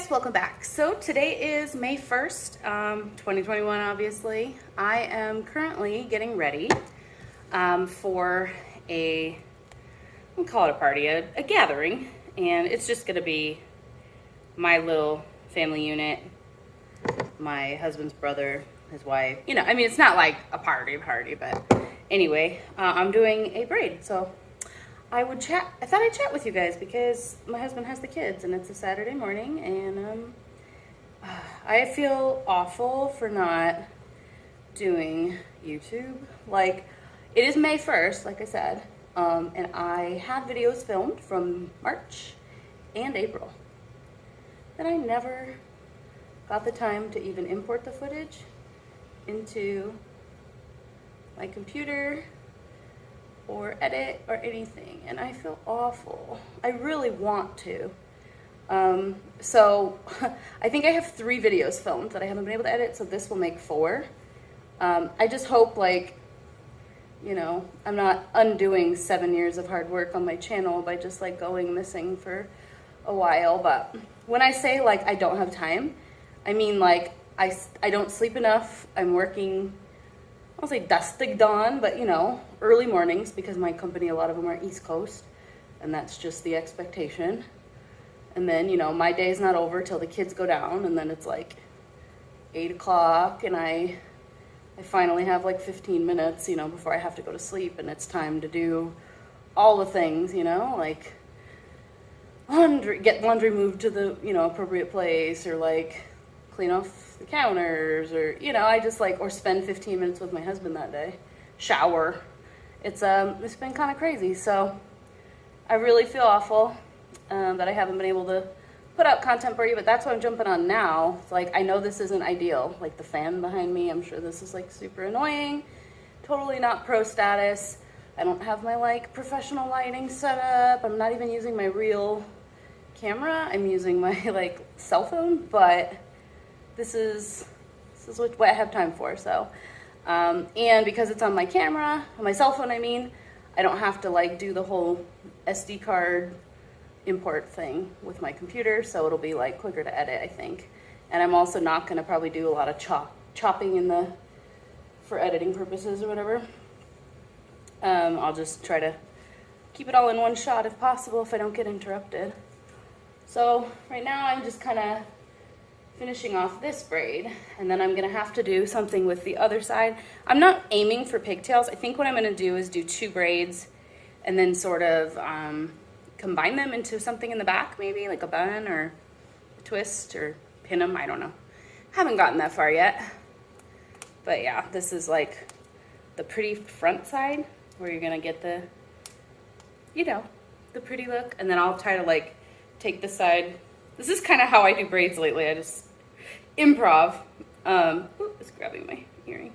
guys, welcome back. So today is May 1st, 2021 obviously. I am currently getting ready for we'll call it a party, a gathering, and it's just gonna be my little family unit, my husband's brother, his wife, you know, I mean, it's not like a party, but anyway, I'm doing a braid, so I thought I'd chat with you guys because my husband has the kids and it's a Saturday morning, and I feel awful for not doing YouTube. Like, it is May 1st, like I said, and I had videos filmed from March and April that I never got the time to even import the footage into my computer or edit or anything, and I feel awful. I really want to. So I think I have 3 videos filmed that I haven't been able to edit, so this will make 4. I just hope, like, you know, I'm not undoing 7 years of hard work on my channel by just like going missing for a while. But when I say like I don't have time, I mean like I don't sleep enough. I'm working, I'll say dustig dawn, but you know, early mornings, because my company, a lot of them are East Coast, and that's just the expectation. And then, you know, my day's not over till the kids go down, and then it's like 8 o'clock, and I finally have like 15 minutes, you know, before I have to go to sleep, and it's time to do all the things, you know, like get laundry moved to the, you know, appropriate place, or like clean off the counters, or, you know, I just like, or spend 15 minutes with my husband that day, shower. It's been kind of crazy. So I really feel awful that I haven't been able to put out content for you, but that's what I'm jumping on now. It's like, I know this isn't ideal, like the fan behind me, I'm sure this is like super annoying, totally not pro status. I don't have my like professional lighting set up. I'm not even using my real camera. I'm using my like cell phone, but this is what I have time for. So, and because it's on my camera, on my cell phone, I mean, I don't have to like do the whole SD card import thing with my computer, so it'll be like quicker to edit, I think. And I'm also not gonna probably do a lot of chopping for editing purposes or whatever. I'll just try to keep it all in one shot if possible, if I don't get interrupted. So right now I'm just kind of finishing off this braid, and then I'm gonna have to do something with the other side. I'm not aiming for pigtails. I think what I'm gonna do is do 2 braids and then sort of combine them into something in the back, maybe like a bun or a twist, or pin them, I don't know. Haven't gotten that far yet. But yeah, this is like the pretty front side where you're gonna get the, you know, the pretty look. And then I'll try to like take the side. This is kind of how I do braids lately. I just improv. It's grabbing my earring.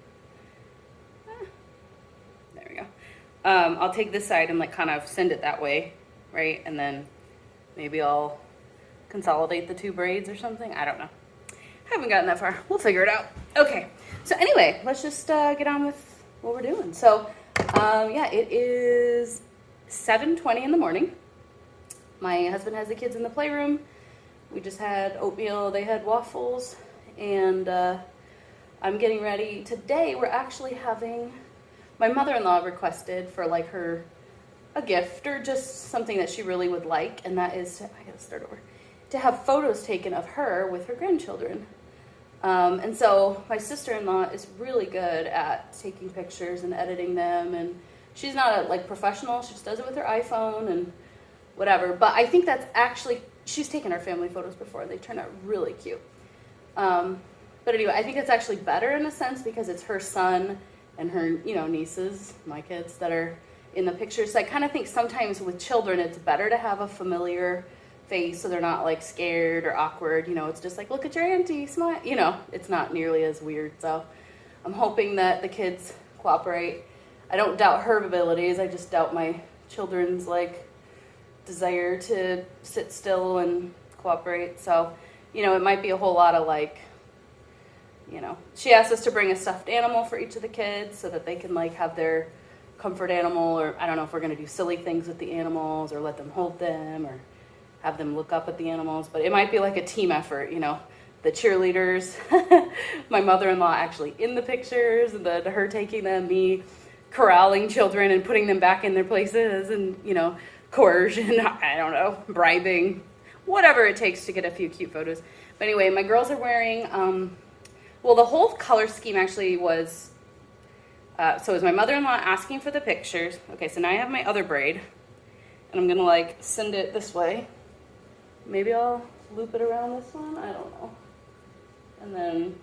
There we go. I'll take this side and like kind of send it that way, right? And then maybe I'll consolidate the 2 braids or something. I don't know. Haven't gotten that far. We'll figure it out. Okay. So anyway, let's just get on with what we're doing. So yeah, it is 7:20 in the morning. My husband has the kids in the playroom. We just had oatmeal, they had waffles, and I'm getting ready. Today we're actually having, my mother-in-law requested for like a gift or just something that she really would like, and that is, I gotta start over, to have photos taken of her with her grandchildren. And so my sister-in-law is really good at taking pictures and editing them, and she's not a like professional, she just does it with her iPhone and whatever, but I think that's actually, she's taken our family photos before, they turn out really cute. But anyway, I think it's actually better in a sense because it's her son and her, you know, nieces, my kids, that are in the pictures. So I kind of think sometimes with children it's better to have a familiar face so they're not like scared or awkward, you know, it's just like, look at your auntie, smile, you know, it's not nearly as weird. So I'm hoping that the kids cooperate. I don't doubt her abilities, I just doubt my children's like desire to sit still and cooperate. So, you know, it might be a whole lot of like, you know, she asked us to bring a stuffed animal for each of the kids so that they can like have their comfort animal, or I don't know if we're going to do silly things with the animals or let them hold them, or have them look up at the animals, but it might be like a team effort, you know, the cheerleaders, my mother-in-law actually in the pictures, and her taking them, me corralling children and putting them back in their places, and, you know, coercion, I don't know, bribing, whatever it takes to get a few cute photos. But anyway, my girls are wearing, well, the whole color scheme actually was, so it was my mother-in-law asking for the pictures. Okay, so now I have my other braid, and I'm gonna like send it this way. Maybe I'll loop it around this one, I don't know. And then,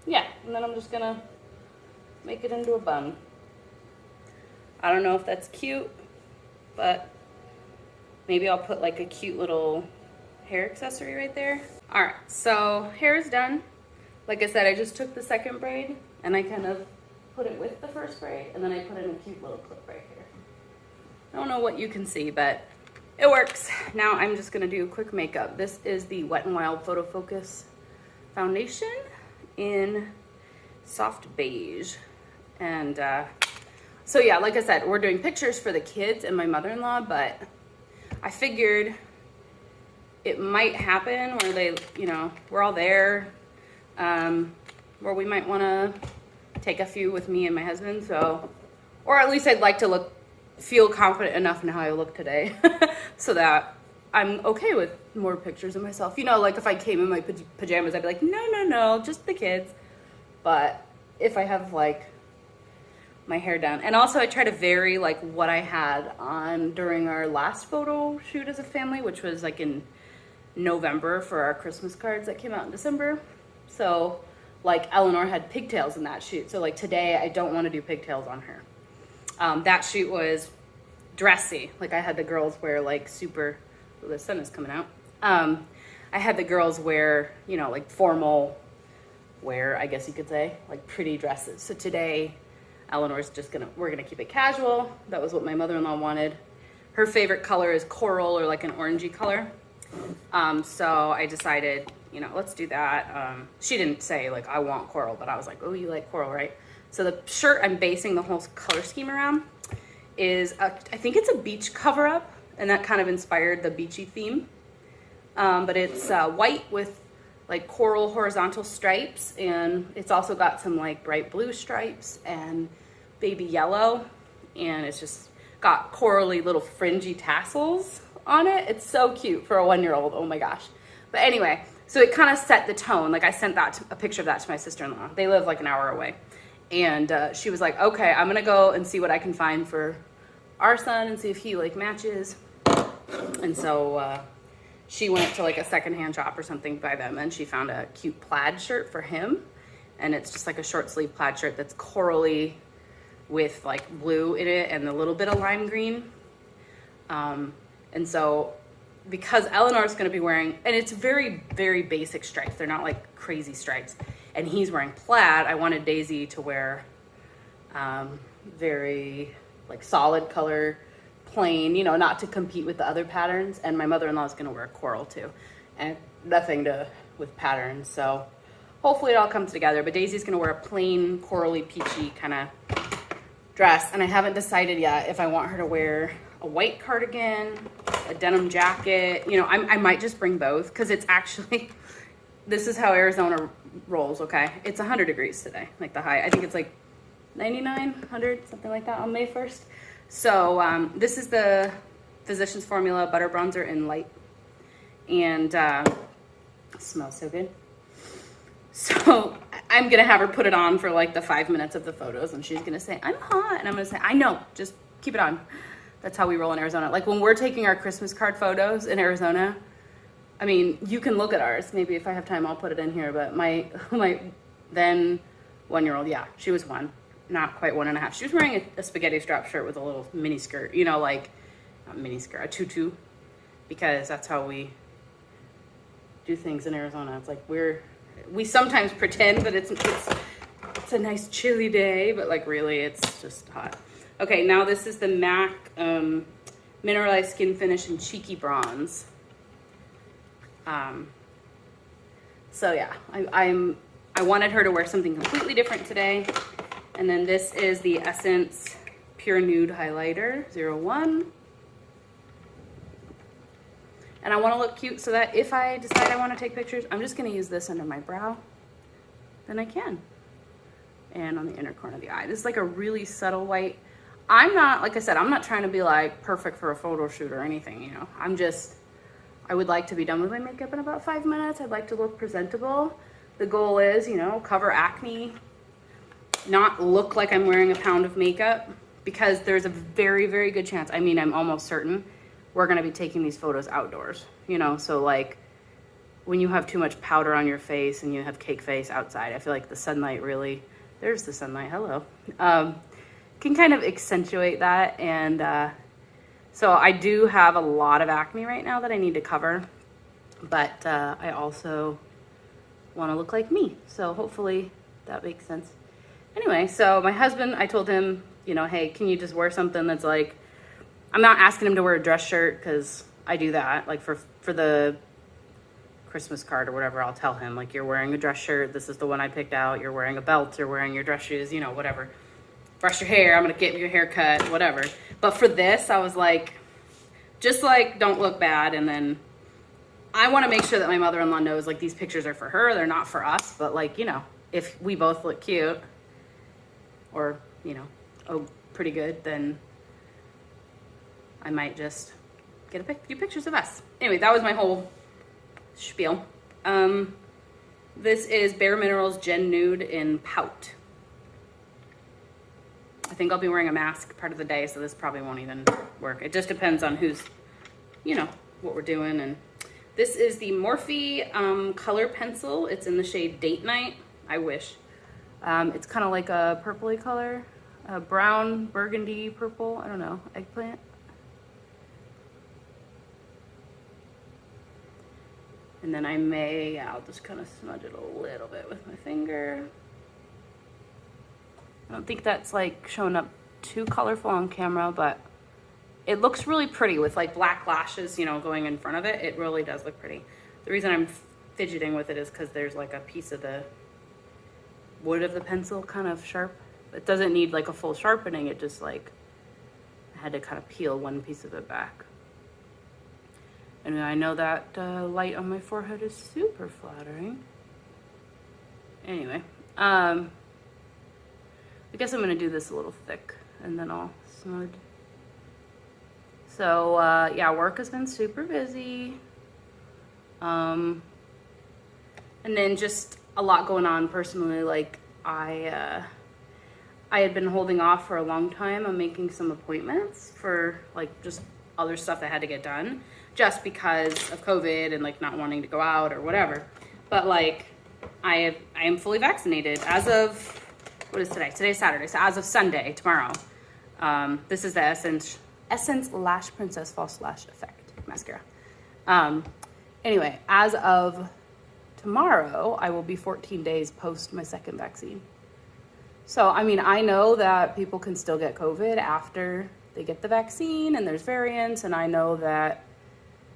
yeah, and then I'm just gonna make it into a bun. I don't know if that's cute, but maybe I'll put like a cute little hair accessory right there. All right, so hair is done. Like I said, I just took the second braid and I kind of put it with the first braid, and then I put in a cute little clip right here. I don't know what you can see, but it works. Now I'm just gonna do quick makeup. This is the Wet n Wild Photo Focus foundation in soft beige. And so yeah, like I said, we're doing pictures for the kids and my mother-in-law, but I figured it might happen where they, you know, we're all there, where we might wanna take a few with me and my husband. So, or at least I'd like to feel confident enough in how I look today so that I'm okay with more pictures of myself. You know, like if I came in my pajamas, I'd be like, no, just the kids. But if I have like my hair done, and also I try to vary like what I had on during our last photo shoot as a family, which was like in November for our Christmas cards that came out in December. So like Eleanor had pigtails in that shoot. So like today I don't want to do pigtails on her. That shoot was dressy. Like I had the girls wear like super, oh, the sun is coming out. I had the girls wear, you know, like formal wear, I guess you could say, like pretty dresses. So today Eleanor's just we're gonna keep it casual. That was what my mother-in-law wanted. Her favorite color is coral, or like an orangey color. So I decided, you know, let's do that. She didn't say like, I want coral, but I was like, oh, you like coral, right? So the shirt I'm basing the whole color scheme around is, I think it's a beach cover-up, and that kind of inspired the beachy theme. But it's white with like coral horizontal stripes, and it's also got some like bright blue stripes and baby yellow, and it's just got corally little fringy tassels on it. It's so cute for a 1-year-old, oh my gosh. But anyway, so it kind of set the tone. Like I sent a picture of that to my sister-in-law. They live like an hour away. And she was like, okay, I'm gonna go and see what I can find for our son and see if he like matches. And so she went to like a secondhand shop or something by them, and she found a cute plaid shirt for him. And it's just like a short sleeve plaid shirt that's corally with like blue in it and a little bit of lime green. And so because Eleanor's gonna be wearing, and it's very, very basic stripes. They're not like crazy stripes. And he's wearing plaid, I wanted Daisy to wear very like solid color, plain, you know, not to compete with the other patterns. And my mother-in-law is gonna wear coral too, and nothing with patterns. So hopefully it all comes together. But Daisy's gonna wear a plain corally peachy kind of dress. And I haven't decided yet if I want her to wear a white cardigan, a denim jacket. You know, I might just bring both, because it's actually, this is how Arizona rolls, okay? It's 100 degrees today, like the high. I think it's like 99, 100, something like that on May 1st. So this is the Physicians Formula Butter Bronzer in Light. And it smells so good. So I'm gonna have her put it on for like the 5 minutes of the photos, and she's gonna say, I'm hot. And I'm gonna say, I know, just keep it on. That's how we roll in Arizona. Like when we're taking our Christmas card photos in Arizona, I mean, you can look at ours. Maybe if I have time, I'll put it in here. But my then 1-year-old, yeah, she was 1, not quite 1.5. She was wearing a spaghetti strap shirt with a little mini skirt, you know, like not mini skirt, a tutu, because that's how we do things in Arizona. It's like we sometimes pretend that it's a nice chilly day, but like really it's just hot. Okay, now this is the MAC Mineralized Skin Finish in Cheeky Bronze. So yeah, I wanted her to wear something completely different today. And then this is the Essence Pure Nude Highlighter 01. And I want to look cute so that if I decide I want to take pictures, I'm just going to use this under my brow. Then I can. And on the inner corner of the eye. This is like a really subtle white. I'm not, like I said, I'm not trying to be like perfect for a photo shoot or anything, you know. I would like to be done with my makeup in about 5 minutes. I'd like to look presentable. The goal is, you know, cover acne, not look like I'm wearing a pound of makeup, because there's a very, very good chance, I mean, I'm almost certain, we're gonna be taking these photos outdoors, you know, so like when you have too much powder on your face and you have cake face outside, I feel like the sunlight really, there's the sunlight, hello, can kind of accentuate that. And so I do have a lot of acne right now that I need to cover, but I also want to look like me. So hopefully that makes sense. Anyway, so my husband, I told him, you know, hey, can you just wear something that's like, I'm not asking him to wear a dress shirt because I do that. Like for the Christmas card or whatever, I'll tell him like, you're wearing a dress shirt. This is the one I picked out. You're wearing a belt. You're wearing your dress shoes, you know, whatever. Brush your hair. I'm going to get your hair cut, whatever. But for this, I was like, just like, don't look bad. And then I want to make sure that my mother-in-law knows like these pictures are for her. They're not for us. But like, you know, if we both look cute or, you know, oh, pretty good, then I might just get a few pictures of us. Anyway, that was my whole spiel. This is Bare Minerals Gen Nude in Pout. I think I'll be wearing a mask part of the day, so this probably won't even work. It just depends on who's, you know, what we're doing. And this is the Morphe color pencil. It's in the shade Date Night. I wish. It's kind of like a purpley color, a brown, burgundy, purple. I don't know, eggplant. And then I'll just kind of smudge it a little bit with my finger. I don't think that's like showing up too colorful on camera, but it looks really pretty with like black lashes, you know, going in front of it. It really does look pretty. The reason I'm fidgeting with it is because there's like a piece of the wood of the pencil kind of sharp. It doesn't need like a full sharpening. It just like, I had to kind of peel one piece of it back. And I know that light on my forehead is super flattering. Anyway, I guess I'm gonna do this a little thick and then I'll smudge. So yeah, work has been super busy. And then just a lot going on personally. Like I had been holding off for a long time on making some appointments for like just other stuff that had to get done, just because of COVID and like not wanting to go out or whatever. But like I am fully vaccinated as of, what is today? Today's Saturday. So as of Sunday, tomorrow, this is the Essence Lash Princess False Lash Effect mascara. Anyway, as of tomorrow, I will be 14 days post my second vaccine. So, I mean, I know that people can still get COVID after they get the vaccine and there's variants, and I know that,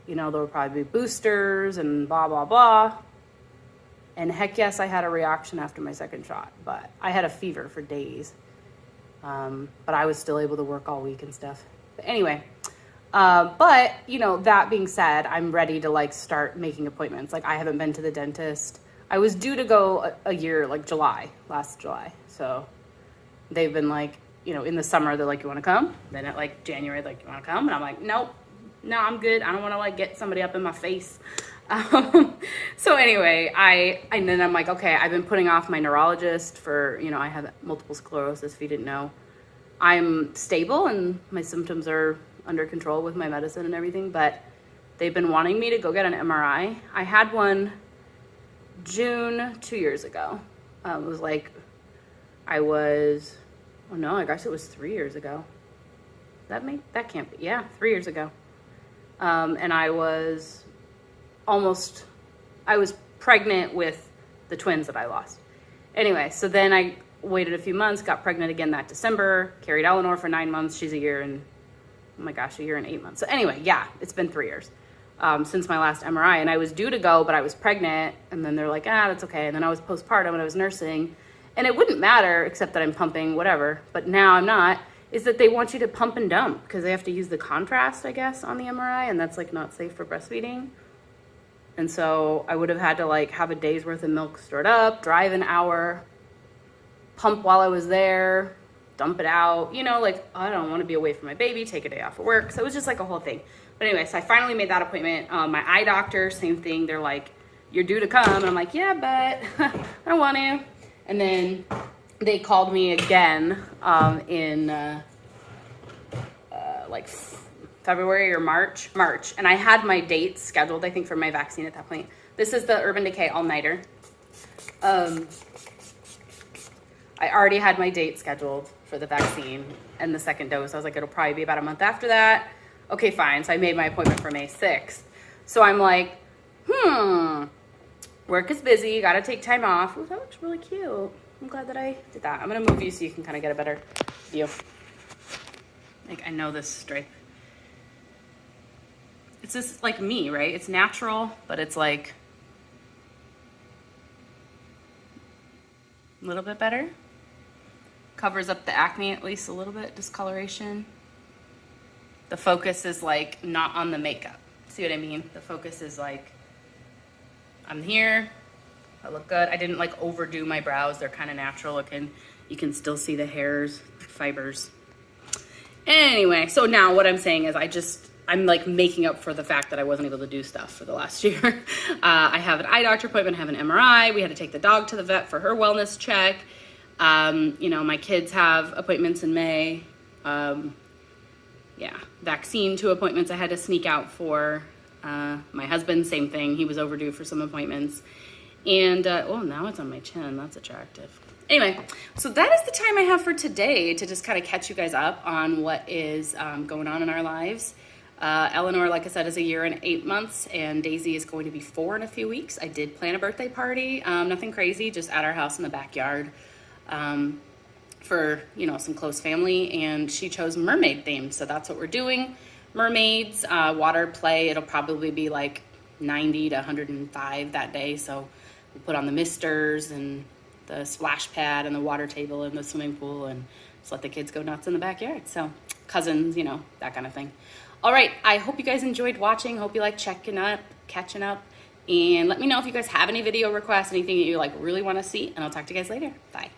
you know, there will probably be boosters and blah, blah, blah. And heck yes, I had a reaction after my second shot, but I had a fever for days. But I was still able to work all week and stuff. But anyway, but, you know, that being said, I'm ready to like start making appointments. Like I haven't been to the dentist. I was due to go a year, like last July. So they've been like, you know, in the summer, they're like, you want to come? Then at like January, like, you want to come? And I'm like, nope, no, I'm good. I don't want to like get somebody up in my face. So anyway, and then I'm like, okay, I've been putting off my neurologist for, you know, I have multiple sclerosis, if you didn't know. I'm stable and my symptoms are under control with my medicine and everything, but they've been wanting me to go get an MRI. I had one June 2 years ago. It was like, I guess it was 3 years ago. That can't be, yeah, 3 years ago. And I was pregnant with the twins that I lost. Anyway, so then I waited a few months, got pregnant again that December, carried Eleanor for 9 months. She's a year and 8 months. So anyway, yeah, it's been 3 years since my last MRI. And I was due to go, but I was pregnant. And then they're like, that's okay. And then I was postpartum and I was nursing. And it wouldn't matter except that I'm pumping, whatever. But now I'm not. is that they want you to pump and dump because they have to use the contrast, I guess, on the MRI, and that's like not safe for breastfeeding. And so I would have had to like have a day's worth of milk stored up, drive an hour, pump while I was there, dump it out, you know, like I don't want to be away from my baby, take a day off of work. So it was just like a whole thing. But anyway, so I finally made that appointment. My eye doctor, same thing. They're like, you're due to come. And I'm like, yeah, but I don't want to. And then they called me again in like February or March. And I had my dates scheduled, I think, for my vaccine at that point. This is the Urban Decay All-Nighter. I already had my date scheduled for the vaccine and the second dose. I was like, it'll probably be about a month after that. Okay, fine. So I made my appointment for May 6th. So I'm like, work is busy. Got to take time off. Ooh, that looks really cute. I'm glad that I did that. I'm going to move you so you can kind of get a better view. Like, I know this stripe. It's just like me, right? It's natural, but it's like a little bit better. Covers up the acne at least a little bit, discoloration. The focus is like not on the makeup. See what I mean? The focus is like, I'm here, I look good. I didn't like overdo my brows. They're kind of natural looking. You can still see the hairs, fibers. Anyway, so now what I'm saying is I'm like making up for the fact that I wasn't able to do stuff for the last year. I have an eye doctor appointment, I have an MRI. We had to take the dog to the vet for her wellness check. You know, my kids have appointments in May. Yeah, vaccine 2 appointments I had to sneak out for. My husband, same thing. He was overdue for some appointments. And, oh, now it's on my chin. That's attractive. Anyway, so that is the time I have for today to just kind of catch you guys up on what is going on in our lives. Eleanor, like I said, is 1 year and 8 months, and Daisy is going to be 4 in a few weeks. I did plan a birthday party. Nothing crazy, just at our house in the backyard. For, you know, some close family, and she chose mermaid themed, so that's what we're doing. Mermaids, water play. It'll probably be like 90 to 105 that day, so we put on the misters and the splash pad and the water table and the swimming pool, and just let the kids go nuts in the backyard. So cousins, you know, that kind of thing. All right, I hope you guys enjoyed watching. Hope you like catching up, and let me know if you guys have any video requests, anything that you like really want to see, and I'll talk to you guys later. Bye.